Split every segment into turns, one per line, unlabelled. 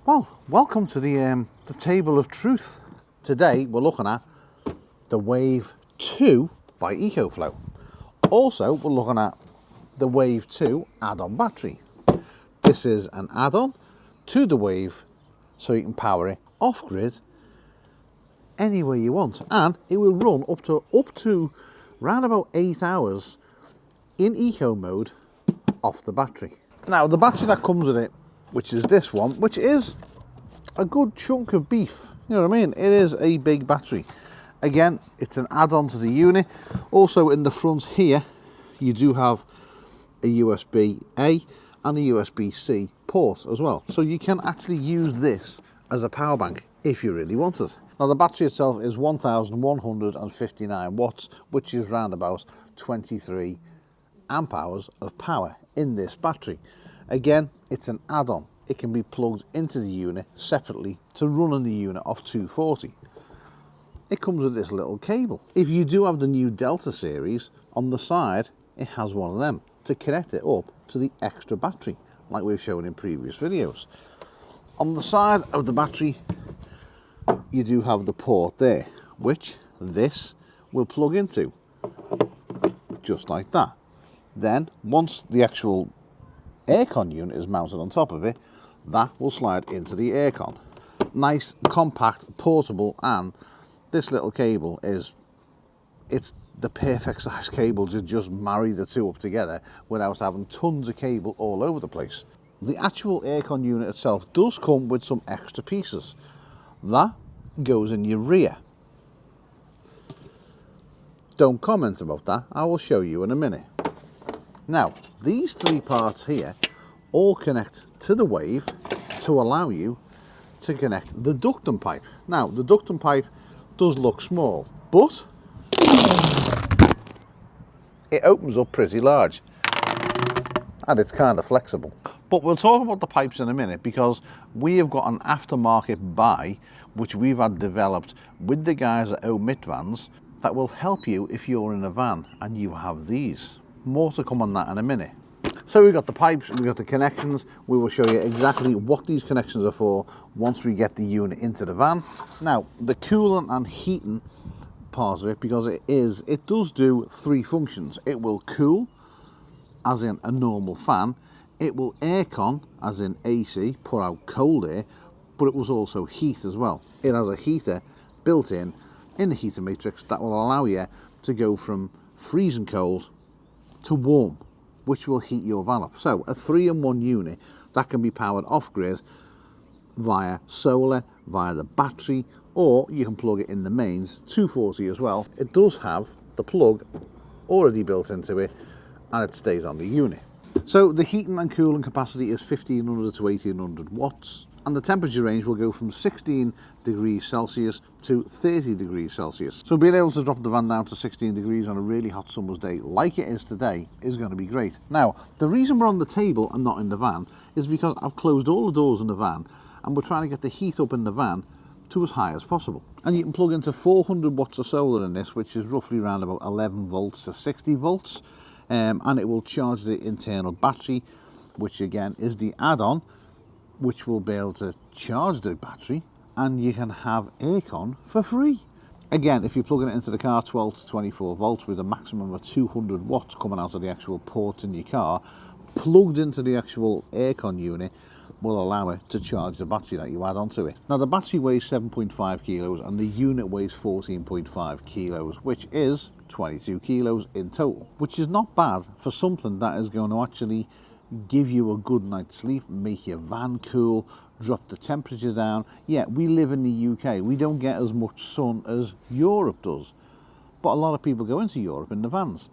Well, welcome to the table of truth. Today we're looking at the Wave 2 by EcoFlow. Also, we're looking at the Wave 2 add-on battery. This is an add-on to the Wave, so you can power it off-grid anywhere you want, and it will run up to around about 8 hours in eco mode off the battery. Now, the battery that comes with it, which is this one, which is a good chunk of beef, you know what I mean? It is a big battery. Again, it's an add-on to the unit. Also in the front here, you do have a USB-A and a USB-C port as well. So you can actually use this as a power bank if you really want it. Now, the battery itself is 1,159 watts, which is around about 23 amp hours of power in this battery. Again, it's an add-on. It can be plugged into the unit separately to run on the unit off 240. It comes with this little cable. If you do have the new Delta series, on the side it has one of them to connect it up to the extra battery, like we've shown in previous videos. On the side of the battery you do have the port there, which this will plug into, just like that. Then once the actual aircon unit is mounted on top of it, that will slide into the aircon. Nice, compact, portable, and this little cable it's the perfect size cable to just marry the two up together without having tons of cable all over the place. The actual aircon unit itself does come with some extra pieces. That goes in your rear. Don't comment about that, I will show you in a minute. Now, these three parts here all connect to the Wave to allow you to connect the ducting pipe. Now, the ducting pipe does look small, but it opens up pretty large and it's kind of flexible. But we'll talk about the pipes in a minute, because we have got an aftermarket buy which we've had developed with the guys at Omit Vans that will help you if you're in a van and you have these. More to come on that in a minute. So we've got the pipes, we've got the connections. We will show you exactly what these connections are for once we get the unit into the van. Now, the cooling and heating part of it, because it does do three functions. It will cool, as in a normal fan. It will aircon, as in AC, put out cold air, but it will also heat as well. It has a heater built in the heater matrix that will allow you to go from freezing cold to warm, which will heat your van up. So a 3-in-1 unit that can be powered off grid via solar, via the battery, or you can plug it in the mains 240 as well. It does have the plug already built into it and it stays on the unit. So the heating and cooling capacity is 1500 to 1800 watts, and the temperature range will go from 16 degrees Celsius to 30 degrees Celsius. So being able to drop the van down to 16 degrees on a really hot summer's day like it is today is going to be great. Now, the reason we're on the table and not in the van is because I've closed all the doors in the van and we're trying to get the heat up in the van to as high as possible. And you can plug into 400 watts of solar in this, which is roughly around about 11 volts to 60 volts. And it will charge the internal battery, which again is the add-on, which will be able to charge the battery, and you can have aircon for free. Again, if you're plugging it into the car, 12 to 24 volts with a maximum of 200 watts coming out of the actual port in your car, plugged into the actual aircon unit, will allow it to charge the battery that you add onto it. Now, the battery weighs 7.5 kilos and the unit weighs 14.5 kilos, which is 22 kilos in total, which is not bad for something that is going to actually give you a good night's sleep, make your van cool, drop the temperature down. Yeah, we live in the UK, we don't get as much sun as Europe does, but a lot of people go into Europe in the vans.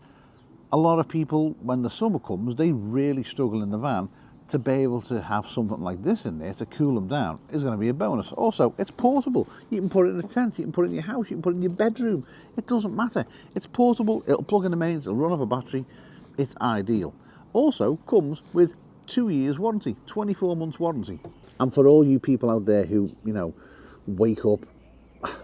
A lot of people, when the summer comes, they really struggle in the van. To be able to have something like this in there to cool them down is going to be a bonus. Also, it's portable. You can put it in a tent, you can put it in your house, you can put it in your bedroom. It doesn't matter. It's portable, it'll plug in the mains, it'll run off a battery. It's ideal. Also comes with 2 years warranty, 24 months warranty. And for all you people out there who, you know, wake up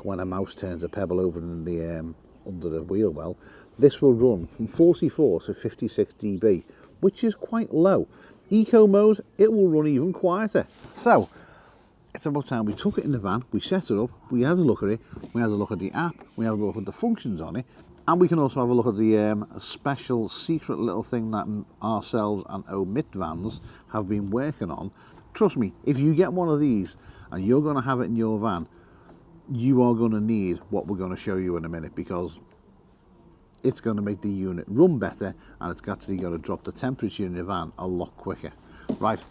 when a mouse turns a pebble over in the under the wheel well, this will run from 44 to 56 dB, which is quite low. Eco mode, it will run even quieter. So it's about time we took it in the van, we set it up, we had a look at it, we had a look at the app, we had a look at the functions on it, and we can also have a look at the special secret little thing that ourselves and Omit Vans have been working on. Trust me, if you get one of these and you're going to have it in your van, you are going to need what we're going to show you in a minute, because it's going to make the unit run better, and it's actually going to drop the temperature in your van a lot quicker. Right,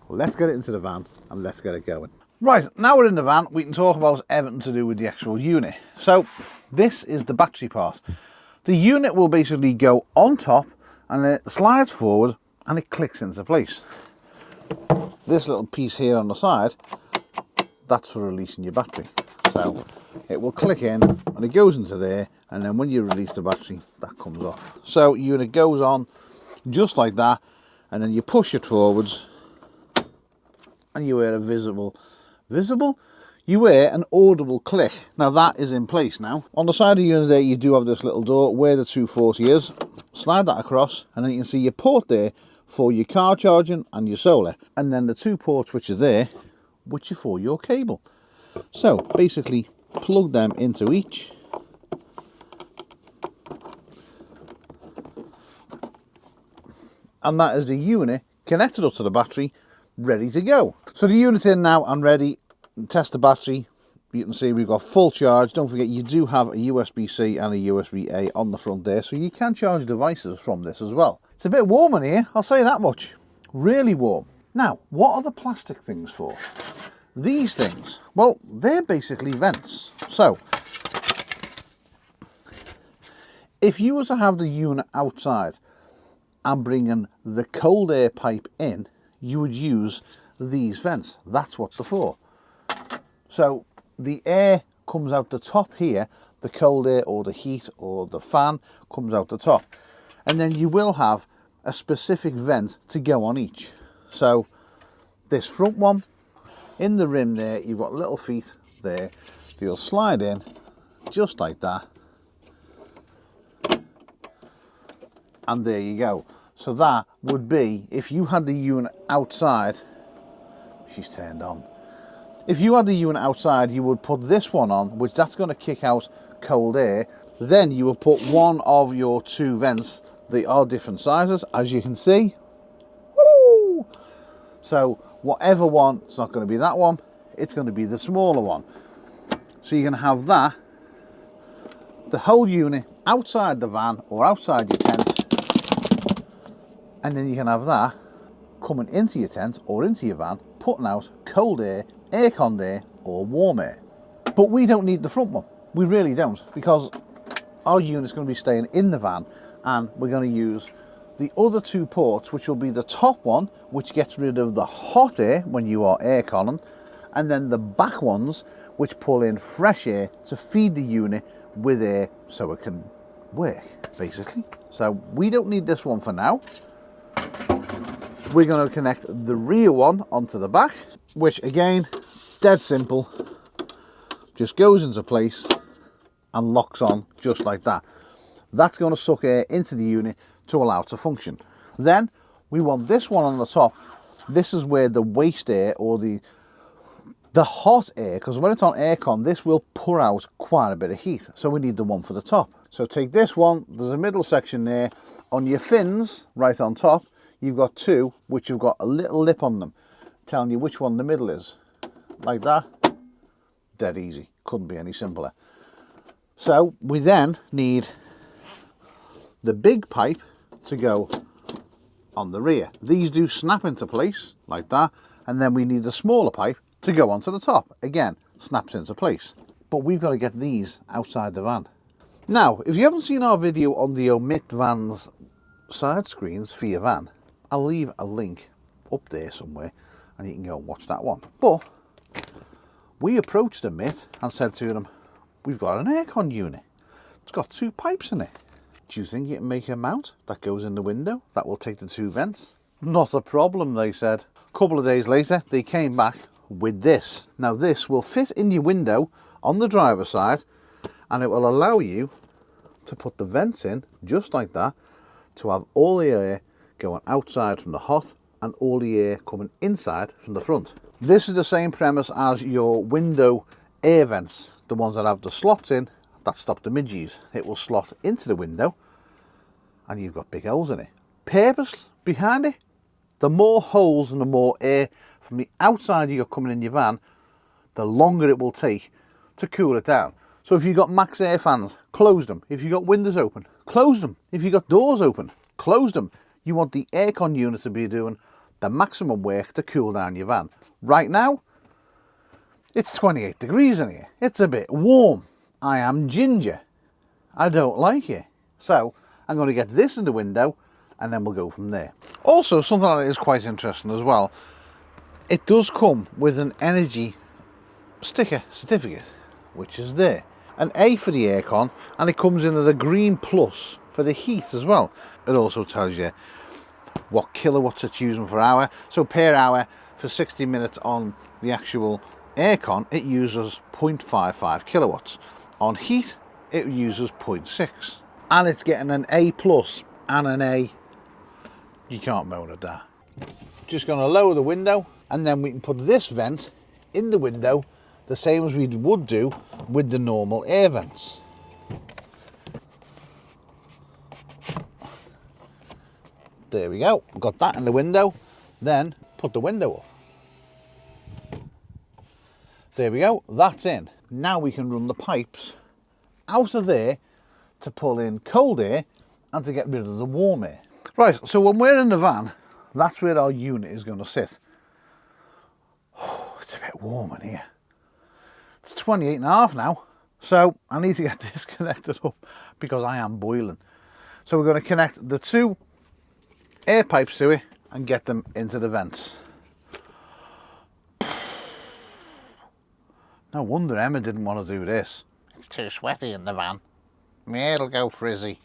let's get it into the van and let's get it going. Right, now we're in the van, we can talk about everything to do with the actual unit. So this is the battery part. The unit will basically go on top and it slides forward and it clicks into place. This little piece here on the side, that's for releasing your battery. So it will click in and it goes into there, and then when you release the battery, that comes off. So unit goes on just like that, and then you push it forwards and you hear a you hear an audible click. Now that is in place now. On the side of the unit there, you do have this little door where the 240 is. Slide that across and then you can see your port there for your car charging and your solar, and then the 2 ports which are there, which are for your cable. So basically plug them into each, and that is the unit connected up to the battery, ready to go. So the unit's in now and ready. Test the battery. You can see we've got full charge. Don't forget you do have a USB-C and a USB-A on the front there, so you can charge devices from this as well. It's a bit warm in here, I'll say that much. Really warm. Now, what are the plastic things for? These things, well, they're basically vents. So if you were to have the unit outside and bring in the cold air pipe in, you would use these vents. That's what they're for. So the air comes out the top here, the cold air or the heat or the fan comes out the top, and then you will have a specific vent to go on each. So this front one, in the rim there, you've got little feet there. They'll slide in just like that, and there you go. So that would be, if you had the unit outside, she's turned on. If you had the unit outside, you would put this one on, which that's going to kick out cold air. Then you would put one of your 2 vents. They are different sizes, as you can see. Woo! So whatever one, it's not going to be that one, it's going to be the smaller one. So you can have that, the whole unit outside the van or outside your tent, and then you can have that coming into your tent or into your van, putting out cold air, aircon air or warm air. But we don't need the front one, we really don't, because our unit's going to be staying in the van, and we're going to use the other 2 ports, which will be the top one, which gets rid of the hot air when you are airconning, and then the back ones, which pull in fresh air to feed the unit with air so it can work, basically. So we don't need this one for now. We're going to connect the rear one onto the back, which again, dead simple, just goes into place and locks on just like that. That's going to suck air into the unit to allow it to function. Then we want this one on the top. This is where the waste air or the hot air, because when it's on aircon, this will pour out quite a bit of heat. So we need the one for the top. So take this one, there's a middle section there. On your fins, right on top, you've got 2, which have got a little lip on them, telling you which one the middle is. Like that. Dead easy. Couldn't be any simpler. So we then need the big pipe to go on the rear. These do snap into place like that, and then we need the smaller pipe to go onto the top. Again, snaps into place. But we've got to get these outside the van. Now, if you haven't seen our video on the Omit Vans side screens for your van, I'll leave a link up there somewhere and you can go and watch that one. But we approached Omit and said to them, we've got an aircon unit. It's got 2 pipes in it. Do you think you can make a mount that goes in the window that will take the 2 vents? Not a problem, they said. A couple of days later, they came back with this. Now this will fit in your window on the driver's side, and it will allow you to put the vents in just like that, to have all the air going outside from the hot and all the air coming inside from the front. This is the same premise as your window air vents, the ones that have the slots in that stop the midges. It will slot into the window and you've got big holes in it. Purpose behind it, the more holes and the more air from the outside you're coming in your van, the longer it will take to cool it down. So if you've got max air fans, close them. If you've got windows open, close them. If you've got doors open, close them. You want the aircon unit to be doing the maximum work to cool down your van. Right now, it's 28 degrees in here. It's a bit warm. I am ginger. I don't like it. So I'm going to get this in the window and then we'll go from there. Also, something that is quite interesting as well, it does come with an energy sticker certificate, which is there. An A for the aircon, and it comes in with a green plus for the heat as well. It also tells you what kilowatts it's using per hour. So per hour for 60 minutes on the actual aircon, it uses 0.55 kilowatts. On heat, it uses 0.6. And it's getting an A plus and an A. You can't moan at that. Just going to lower the window, and then we can put this vent in the window the same as we would do with the normal air vents. There we go, got that in the window. Then put the window up. There we go, that's in. Now we can run the pipes out of there to pull in cold air and to get rid of the warm air. Right, so when we're in the van, that's where our unit is going to sit. Oh, it's a bit warm in here. It's 28.5 now, so I need to get this connected up because I am boiling. So we're going to connect the two air pipes to it and get them into the vents. No wonder Emma didn't want to do this. It's too sweaty in the van. Yeah, it'll go frizzy.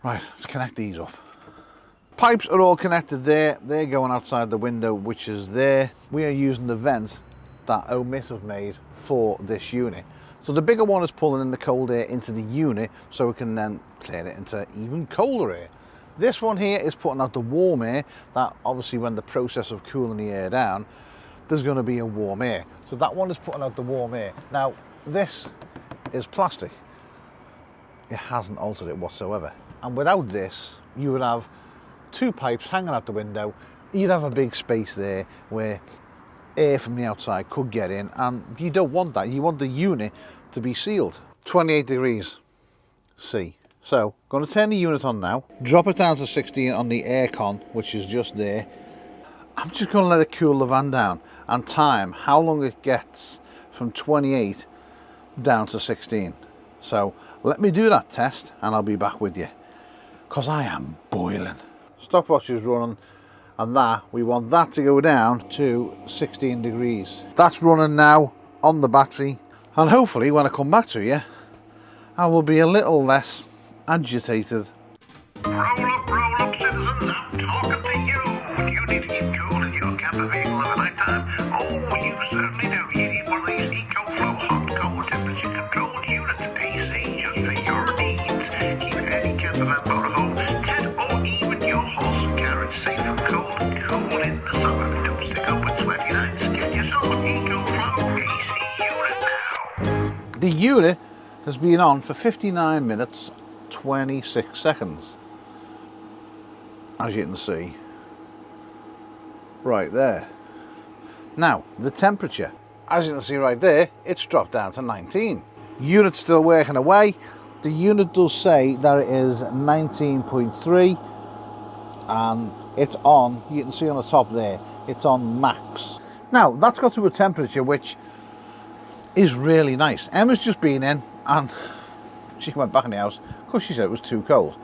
Right, let's connect these up. Pipes are all connected there. They're going outside the window, which is there. We are using the vent that Omis have made for this unit. So the bigger one is pulling in the cold air into the unit so we can then turn it into even colder air. This one here is putting out the warm air that obviously when the process of cooling the air down, there's going to be a warm air. So that one is putting out the warm air. Now this is plastic. It hasn't altered it whatsoever. And without this, you would have two pipes hanging out the window. You'd have a big space there where air from the outside could get in, and you don't want that. You want the unit to be sealed. 28 degrees C. So, going to turn the unit on now, drop it down to 16 on the aircon, which is just there. I'm just going to let it cool the van down and time how long it gets from 28 down to 16. So, let me do that test and I'll be back with you, because I am boiling. Stopwatch is running, and that we want that to go down to 16 degrees. That's running now on the battery, and hopefully when I come back to you, I will be a little less agitated.
Roll up, citizens, I'm talking to you. You need to keep cool in your camper vehicle in the nighttime. Oh, you certainly do. You need one of these EcoFlow hot cold temperature controlled units, AC, just for your needs. Keep any camper van motorhome, tent, or even your horse carriage safe and cool in the summer. Don't stick up with sweaty nights. Get yourself an EcoFlow AC unit now.
The unit has been on for 59 minutes 26 seconds, as you can see right there. Now the temperature, as you can see right there, it's dropped down to 19. Unit's still working away. The unit does say that it is 19.3 and it's on, you can see on the top there, it's on max. Now that's got to a temperature which is really nice. Emma's just been in and she went back in the house because she said it was too cold.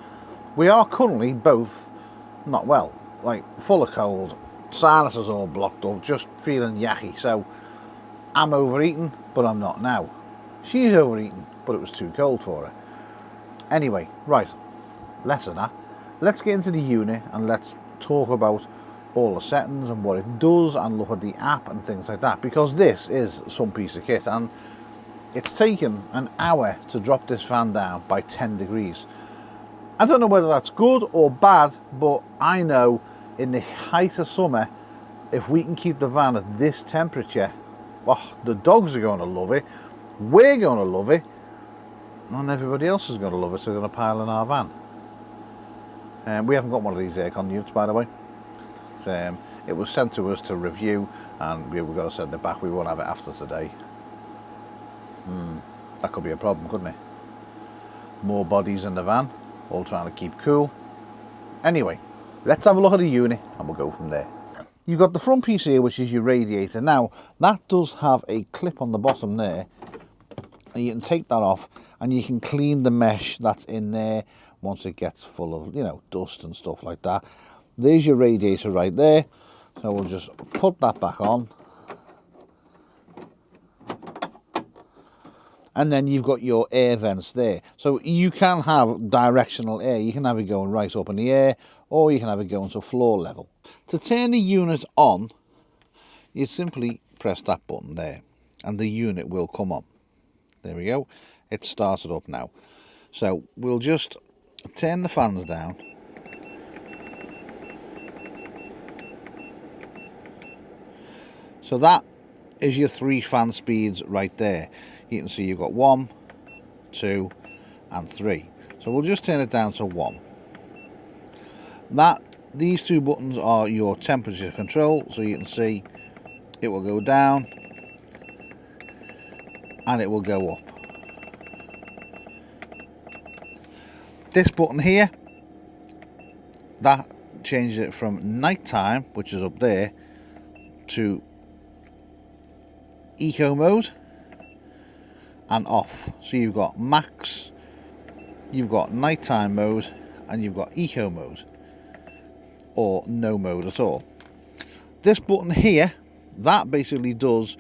We are currently both not well, like full of cold, sinuses all blocked up, just feeling yucky. So I'm overeating, but I'm not now. She's overeating, but it was too cold for her. Anyway, right, less of that. Let's get into the unit and let's talk about all the settings and what it does and look at the app and things like that, because this is some piece of kit and it's taken an hour to drop this fan down by 10 degrees. I don't know whether that's good or bad, but I know in the height of summer, if we can keep the van at this temperature, oh, the dogs are going to love it, we're going to love it, and everybody else is going to love it, so they're going to pile in our van. We haven't got one of these aircon units, by the way. It was sent to us to review, and we've got to send it back. We won't have it after today. That could be a problem, couldn't it? More bodies in the van, all trying to keep cool. Anyway, let's have a look at the unit and we'll go from there. You've got the front piece here, which is your radiator. Now, that does have a clip on the bottom there, and you can take that off and you can clean the mesh that's in there once it gets full of, you know, dust and stuff like that. There's your radiator right there. So we'll just put that back on. And then you've got your air vents there. So you can have directional air. You can have it going right up in the air, or you can have it going to floor level. To turn the unit on, you simply press that button there, and the unit will come on. There we go. It's started up now. So we'll just turn the fans down. So that is your 3 fan speeds right there. You can see you've got 1, 2 and 3. So we'll just turn it down to 1. These 2 buttons are your temperature control, so you can see it will go down and it will go up. This button here, that changes it from nighttime, which is up there, to eco mode and off. So you've got max, you've got nighttime mode, and you've got eco mode, or no mode at all. This button here, that basically does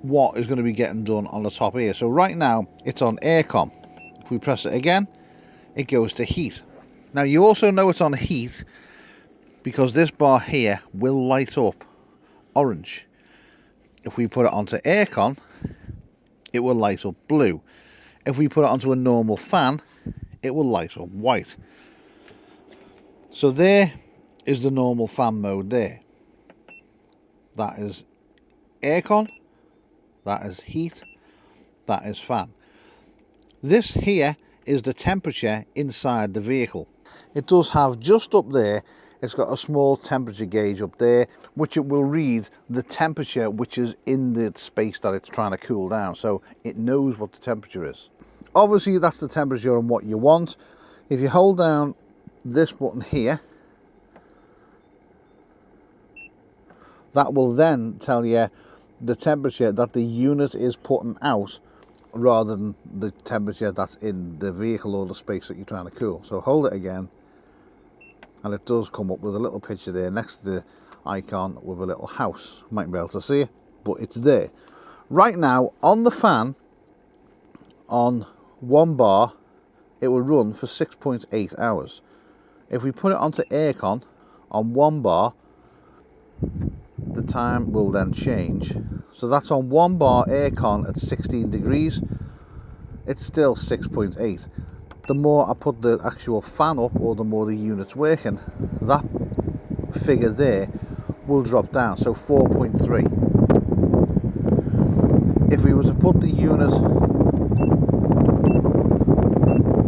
what is going to be getting done on the top here. So right now it's on aircon. If we press it again, it goes to heat. Now you also know it's on heat because this bar here will light up orange. If we put it onto aircon, it will light up blue. If we put it onto a normal fan, it will light up white. So there is the normal fan mode there. That is aircon, that is heat, that is fan. This here is the temperature inside the vehicle. It does have just up there, it's got a small temperature gauge up there, which it will read the temperature which is in the space that it's trying to cool down. So it knows what the temperature is. Obviously that's the temperature and what you want. If you hold down this button here, that will then tell you the temperature that the unit is putting out rather than the temperature that's in the vehicle or the space that you're trying to cool. So hold it again, and it does come up with a little picture there next to the icon with a little house. Might be able to see it, but it's there. Right now on the fan, on 1 bar, it will run for 6.8 hours. If we put it onto aircon on 1 bar, the time will then change. So that's on 1 bar aircon at 16 degrees. It's still 6.8. The more I put the actual fan up, or the more the unit's working, that figure there will drop down, so 4.3. If we were to put the unit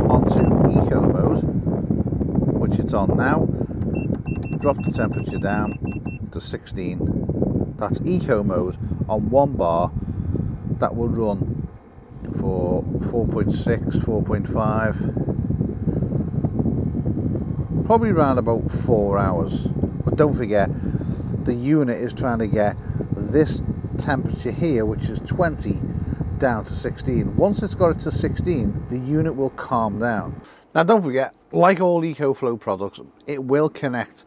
onto eco mode, which it's on now, drop the temperature down to 16. That's eco mode on 1 bar. That will run for 4.6, 4.5, probably around about 4 hours. But don't forget, the unit is trying to get this temperature here, which is 20, down to 16. Once it's got it to 16, the unit will calm down. Now don't forget, like all EcoFlow products, it will connect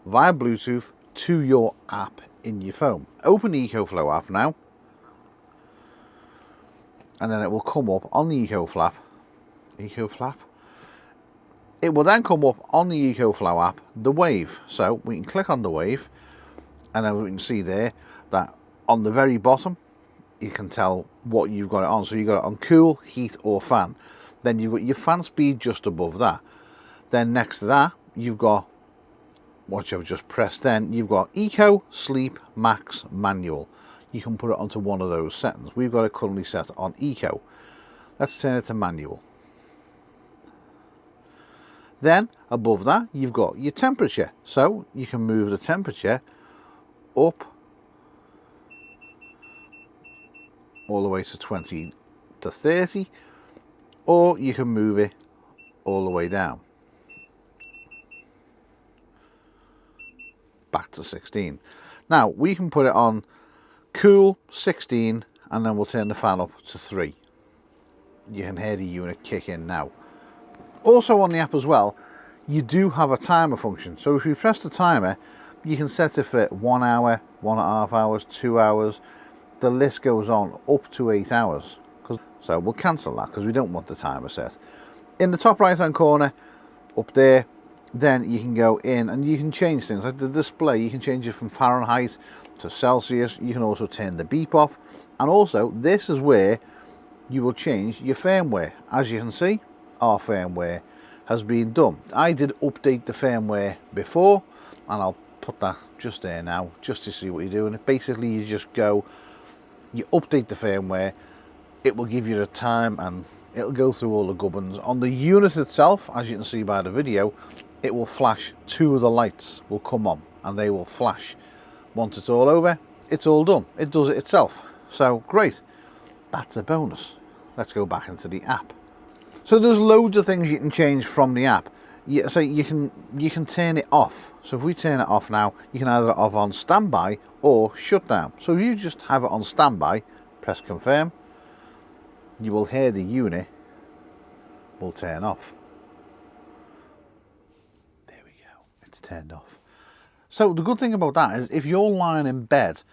via Bluetooth to your app in your phone. Open the EcoFlow app now, and then it will come up on the EcoFlow. It will then come up on the EcoFlow app, the wave. So we can click on the wave, and then we can see there that on the very bottom, you can tell what you've got it on. So you've got it on cool, heat or fan. Then you've got your fan speed just above that. Then next to that, you've got what you've just pressed, then you've got Eco, Sleep, Max, Manual. You can put it onto one of those settings. We've got it currently set on Eco. Let's turn it to Manual. Then above that you've got your temperature, so you can move the temperature up all the way to 20 to 30, or you can move it all the way down back to 16. Now we can put it on cool 16, and then we'll turn the fan up to 3. You can hear the unit kick in now. Also on the app as well, you do have a timer function. So if you press the timer, you can set it for 1 hour, 1.5 hours, 2 hours. The list goes on up to 8 hours. So we'll cancel that because we don't want the timer set. In the top right hand corner, up there, then you can go in and you can change things. Like the display, you can change it from Fahrenheit to Celsius. You can also turn the beep off. And also, this is where you will change your firmware. As you can see, our firmware has been done. I did update the firmware before, and I'll put that just there now just to see what you're doing. Basically, you just go, you update the firmware, it will give you the time and it'll go through all the gubbins. On the unit itself, as you can see by the video, it will flash. 2 of the lights will come on and they will flash. Once it's all over, it's all done. It does it itself. So great, that's a bonus. Let's go back into the app. So there's loads of things you can change from the app. So you can turn it off. So if we turn it off now, you can either off on standby or shut down. So if you just have it on standby, press confirm, you will hear the unit will turn off. There we go, it's turned off. So the good thing about that is if you're lying in bed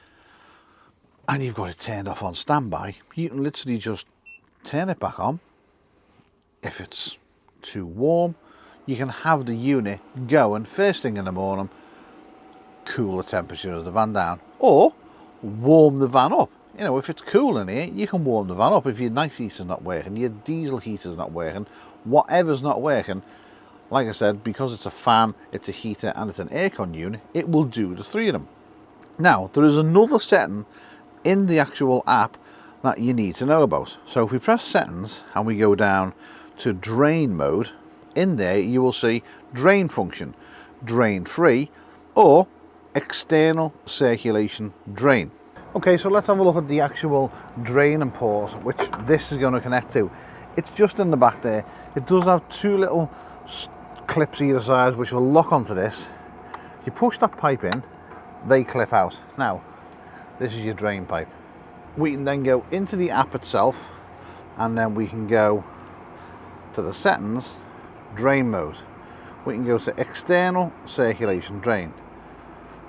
and you've got it turned off on standby, you can literally just turn it back on. If it's too warm, you can have the unit going first thing in the morning, cool the temperature of the van down, or warm the van up. You know, if it's cool in here, you can warm the van up. If your nice heater's not working, your diesel heater's not working, whatever's not working, like I said, because it's a fan, it's a heater, and it's an aircon unit, it will do the 3 of them. Now, there is another setting in the actual app that you need to know about. So if we press settings and we go down to drain mode, in there you will see drain function, drain free, or external circulation drain. Okay, so let's have a look at the actual drain and port, which this is going to connect to. It's just in the back there. It does have 2 little clips either side which will lock onto this. You push that pipe in, they clip out. Now, this is your drain pipe. We can then go into the app itself, and then we can go to the settings, drain mode. We can go to external circulation drain.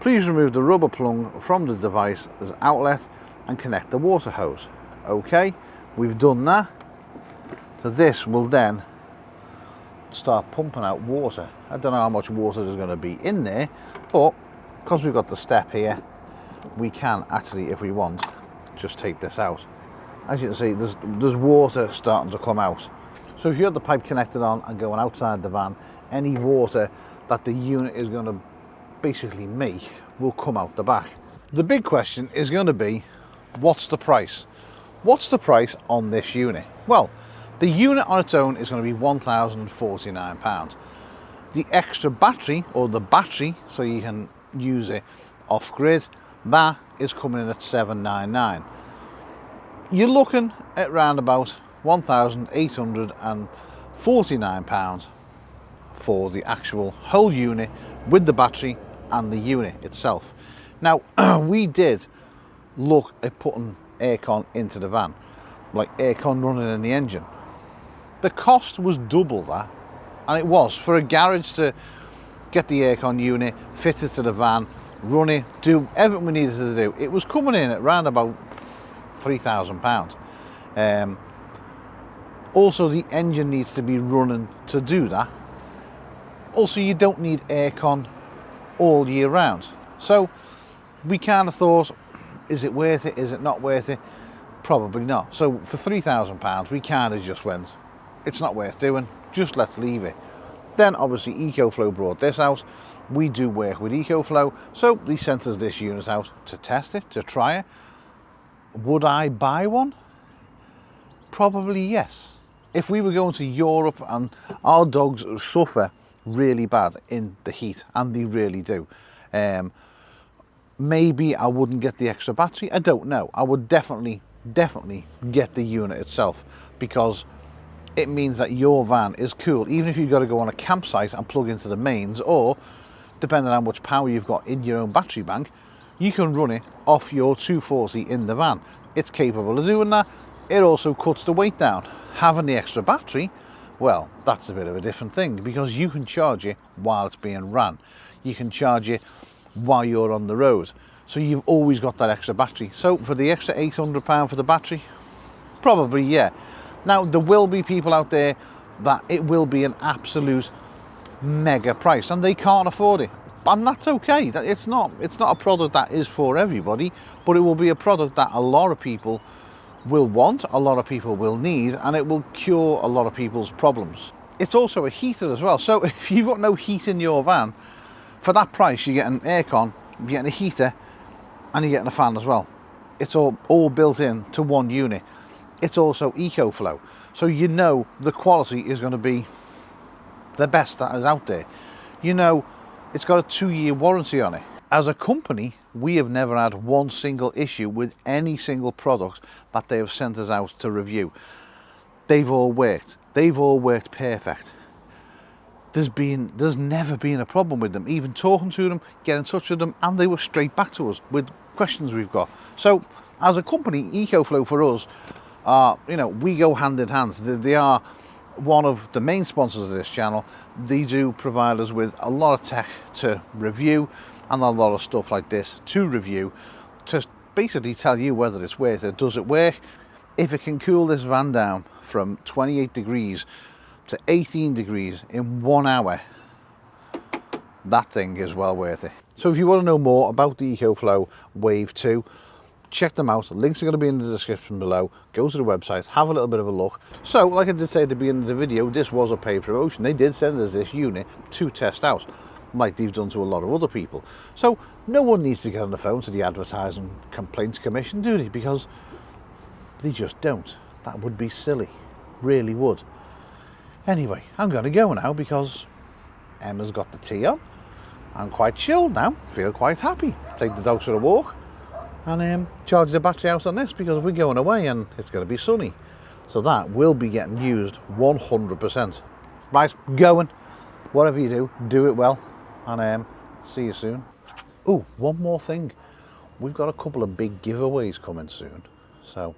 Please remove the rubber plug from the device as outlet and connect the water hose. Okay, we've done that. So this will then start pumping out water. I don't know how much water there's going to be in there, but because we've got the step here, we can actually, if we want, just take this out. As you can see, there's water starting to come out. So if you have the pipe connected on and going outside the van, any water that the unit is going to basically make will come out the back. The big question is going to be, what's the price? What's the price on this unit? Well, the unit on its own is going to be £1,049. The extra battery, or the battery, so you can use it off grid, that is coming in at £799. You're looking at around about £1,849 for the actual whole unit with the battery and the unit itself. Now, we did look at putting aircon into the van, like aircon running in the engine. The cost was double that, and it was for a garage to get the aircon unit fitted to the van, run it, do everything we needed to do. It was coming in at around about £3,000. Also, the engine needs to be running to do that. Also, you don't need aircon all year round. So we kind of thought, is it worth it? Is it not worth it? Probably not. So for £3,000, we kind of just went, it's not worth doing. Just let's leave it. Then obviously EcoFlow brought this out. We do work with EcoFlow, so they sent us this unit out to test it, to try it. Would I buy one? Probably yes. If we were going to Europe and our dogs suffer really bad in the heat, and they really do, maybe I wouldn't get the extra battery. I don't know. I would definitely get the unit itself, because it means that your van is cool, even if you've got to go on a campsite and plug into the mains, or depending on how much power you've got in your own battery bank, you can run it off your 240 in the van. It's capable of doing that. It also cuts the weight down. Having the extra battery, well, that's a bit of a different thing, because you can charge it while it's being ran. You can charge it while you're on the road. So you've always got that extra battery. So for the extra £800 for the battery, probably yeah. Now there will be people out there that it will be an absolute mega price and they can't afford it. And that's okay. It's not a product that is for everybody, but it will be a product that a lot of people will want, a lot of people will need, and it will cure a lot of people's problems. It's also a heater as well. So if you've got no heat in your van, for that price you get an aircon, you're getting a heater, and you're getting a fan as well. It's all built in to one unit. It's also EcoFlow, so you know the quality is going to be the best that is out there. You know it's got a 2-year warranty on it. As a company, we have never had one single issue with any single product that they have sent us out to review. They've all worked. They've all worked perfect. There's never been a problem with them. Even talking to them, get in touch with them, and they were straight back to us with questions we've got. So as a company, EcoFlow for us, you know, we go hand in hand. They are one of the main sponsors of this channel. They do provide us with a lot of tech to review and a lot of stuff like this to review, to basically tell you whether it's worth it. Does it work? If it can cool this van down from 28 degrees to 18 degrees in 1 hour, that thing is well worth it. So if you want to know more about the EcoFlow Wave 2, check them out. Links are going to be in the description below. Go to the website, have a little bit of a look. So like I did say at the beginning of the video, this was a paid promotion. They did send us this unit to test out, like they've done to a lot of other people. So no one needs to get on the phone to the Advertising Complaints Commission, do they? Because they just don't. That would be silly, really would. Anyway, I'm going to go now because Emma's got the tea on. I'm quite chilled now, feel quite happy. Take the dogs for a walk and charge the battery out on this, because we're going away and it's going to be sunny. So that will be getting used 100%. Right, going. Whatever you do it well, and see you soon. Oh, one more thing. We've got a couple of big giveaways coming soon, so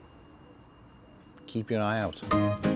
keep your eye out.